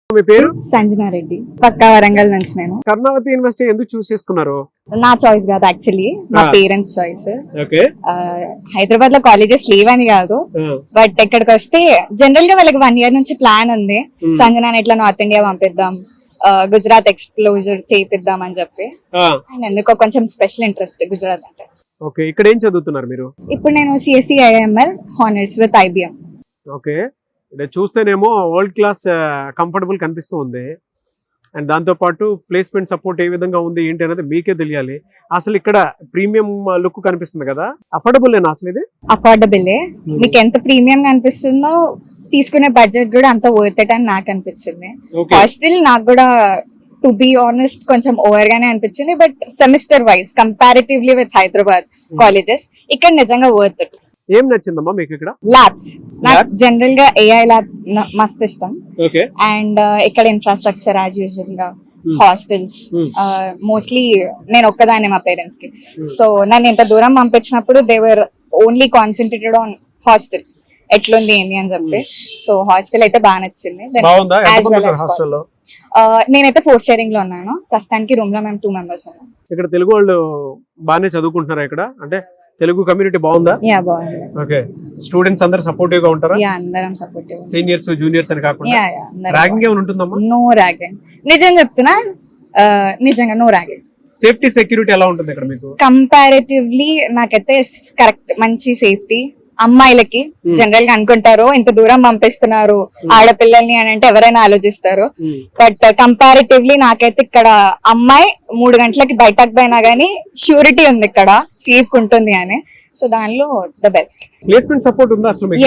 మీ పేరు? సంజనా రెడ్డి, పక్కా వరంగల్ నుంచి. నేను కర్ణావతి యూనివర్సిటీ ఎందుకు చూస్ చేసుకున్నారు? నా చాయిస్ కాదు, యాక్చువల్లీ మా పేరెంట్స్ చాయిస్. ఓకే. హైదరాబాద్ లో కాలేజెస్ లేవని కాదు, బట్ ఇక్కడికి వస్తే జనరల్ గా వాళ్ళకి 1 year నుంచి ప్లాన్ ఉంది, సంజనాని ఎట్లా నార్త్ ఇండియా పంపిద్దాం, గుజరాత్ ఎక్స్ప్లోజర్ చేపిద్దాం అని చెప్పి. అండ్ ఎందుకో కొంచెం స్పెషల్ ఇంట్రెస్ట్ గుజరాత్ అంటే. ఓకే. ఇక్కడ ఏం చదువుతున్నారు మీరు? ఇప్పుడు నేను CSC IML honours with IBM. Okay. చూస్తేనేమో వరల్డ్ క్లాస్ కంఫర్టబుల్ కనిపిస్తూ ఉంది. అండ్ దాంతోపాటు ప్లేస్మెంట్ సపోర్ట్ ఏ విధంగా ఉంది ఏంటి అనేది మీకే తెలియాలి. అసలు ఇక్కడ ప్రీమియం లుక్ కనిపిస్తుంది కదా, అఫోర్డబుల్ ఏనా అసలు ఇది? అఫోర్డబుల్. మీకు ఎంత ప్రీమియం కనిపిస్తుందో తీసుకునే బడ్జెట్ కూడా అంత వర్త్ ఇట్ అని నాకు అనిపించింది. హాస్టల్ నాకు కూడా టు బి ఆనెస్ట్ కొంచెం ఓవర్ గానే అనిపించింది, but semester wise comparatively with Hyderabad colleges ఇక్కడ నిజంగా వర్త్ ఇట్. ఏం నచ్చిందమ్మా మీకు ఇక్కడ? ల్యాబ్స్. నాకు జనరల్ గా ఏఐ ల్యాబ్ మస్త్ ఇష్టం. అండ్ ఇక్కడ ఇన్ఫ్రాస్ట్రక్చర్ యాజ్ యూజువల్ గా, హాస్టల్స్ మోస్ట్లీ నేను ఒక్కదాన్ని మా పేరెంట్స్ కి, సో నన్ను ఇంత దూరం పంపించినప్పుడు they were only concentrated on hostel ఎట్లుంది ఏంది అని చెప్పి. సో హాస్టల్ అయితే బాగా నచ్చింది. నేనైతే 4th sharing లో ఉన్నాను ప్రస్తుతానికి. రూమ్ లో మేము 2 members ఉన్నాం. ఇక్కడ తెలుగు వాళ్ళు బాగానే చదువుకుంటున్నారా ఇక్కడ? అంటే తెలుగు కమ్యూనిటీ బాగుందా? యా, బాగుంది. ఓకే. స్టూడెంట్స్ అందరూ సపోర్టివ్ గా ఉంటారా? యా, అందరం సపోర్టివ్. సీనియర్స్ జూనియర్స్ అని కాకుండా ర్యాగింగ్ ఏమైనా ఉంటుందమ్మా? No ragging. నిజం చెప్తున్నా, నిజంగా నో ర్యాగింగ్. సేఫ్టీ సెక్యూరిటీ ఎలా ఉంటుంది ఇక్కడ మీకు? కంపారిటివ్లీ నాకైతే కరెక్ట్, మంచి సేఫ్టీ. అమ్మాయిలకి జనరల్ గా అనుకుంటారు ఇంత దూరం పంపిస్తున్నారు ఆడపిల్లల్ని అని అంటే ఎవరైనా ఆలోచిస్తారు, బట్ కంపారిటివ్లీ నాకైతే ఇక్కడ అమ్మాయి 3 గంటలకి బయటకు పోయినా గానీ ష్యూరిటీ ఉంది ఇక్కడ, సేఫ్ ఉంటుంది అని. సో దానిలో ద బెస్ట్. ప్లేస్మెంట్ సపోర్ట్ ఉందా అసలు?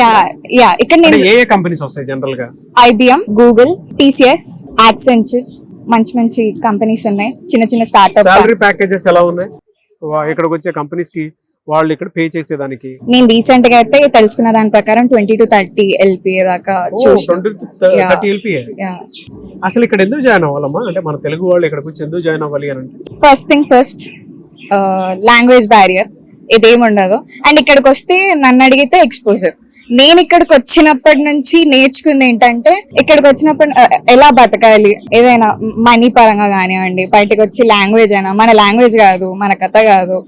యా ఇక్కడ నేను ఏ కంపెనీస్ వస్తాయి జనరల్ గా? ఐబిఎం, గూగుల్, టీసీఎస్, యాక్సెంచర్, మంచి మంచి కంపెనీస్ ఉన్నాయి, చిన్న చిన్న స్టార్ట్అప్. సాలరీ ప్యాకేజెస్ ఎలా ఉన్నాయి ఇక్కడికి వచ్చే కంపెనీస్ కి? వాళ్ళు ఇక్కడ పే చేసేదానికి నేను రీసెంట్ గా అయితే తెలుసుకున్న దాని ప్రకారం 20 to 30 LPA దాకా చూసాను. 20 to 30 LPA. అసలు ఇక్కడ ఎందుకు జాయిన్ అవ్వాలమ్మా? అంటే మన తెలుగు వాళ్ళు ఇక్కడికి వచ్చి ఎందుకు జాయిన్ అవ్వాలి అని అంటే? First thing first, language barrier ఇదేమి ఉండదు. అండ్ ఇక్కడికి వస్తే నన్ను అడిగితే ఎక్స్పోజర్. నేను ఇక్కడికి వచ్చినప్పటి నుంచి నేర్చుకుంది ఏంటంటే, ఇక్కడికి వచ్చినప్పుడు ఎలా బతకాలి, ఏదైనా మనీ పరంగా కానివ్వండి, బయటకు వచ్చి లాంగ్వేజ్ అయినా, మన లాంగ్వేజ్ కాదు, మన కథ కాదు.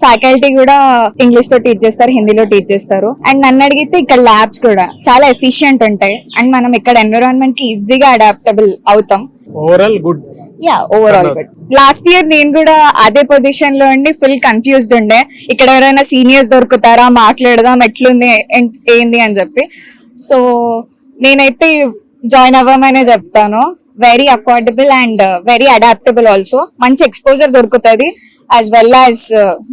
ఫ్యాకల్టీ కూడా ఇంగ్లీష్ లో టీచ్ చేస్తారు, హిందీలో టీచ్ చేస్తారు. అండ్ నన్ను అడిగితే ఇక్కడ ల్యాబ్స్ కూడా చాలా ఎఫిషియెంట్ ఉంటాయి. అండ్ మనం ఇక్కడ ఎన్విరాన్మెంట్ కి ఈజీగా అడాప్టబుల్ అవుతాం. Overall good. Yeah, overall good. Last year నేను కూడా అదే పొజిషన్ లో ఉండి ఫుల్ కన్ఫ్యూజ్డ్ ఉండే, ఇక్కడ ఎవరైనా సీనియర్స్ దొరుకుతారా, మాట్లాడదాం ఎట్లుంది ఏంది అని చెప్పి. సో నేనైతే జాయిన్ అవ్వమనే చెప్తాను. Very affordable and very adaptable also. మంచి ఎక్స్పోజర్ దొరుకుతుంది యాజ్ వెల్ యాజ్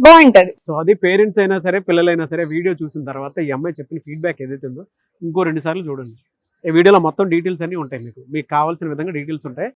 బాగుంటది. సో అది పేరెంట్స్ అయినా సరే పిల్లలైనా సరే వీడియో చూసిన తర్వాత ఈ అమ్మాయి చెప్పిన ఫీడ్బ్యాక్ ఏదైతే ఉందో ఇంకో 2 సార్లు చూడండి. ఈ వీడియోలో మొత్తం డీటెయిల్స్ అన్ని ఉంటాయి, మీకు కావాల్సిన విధంగా డీటెయిల్స్ ఉంటాయి.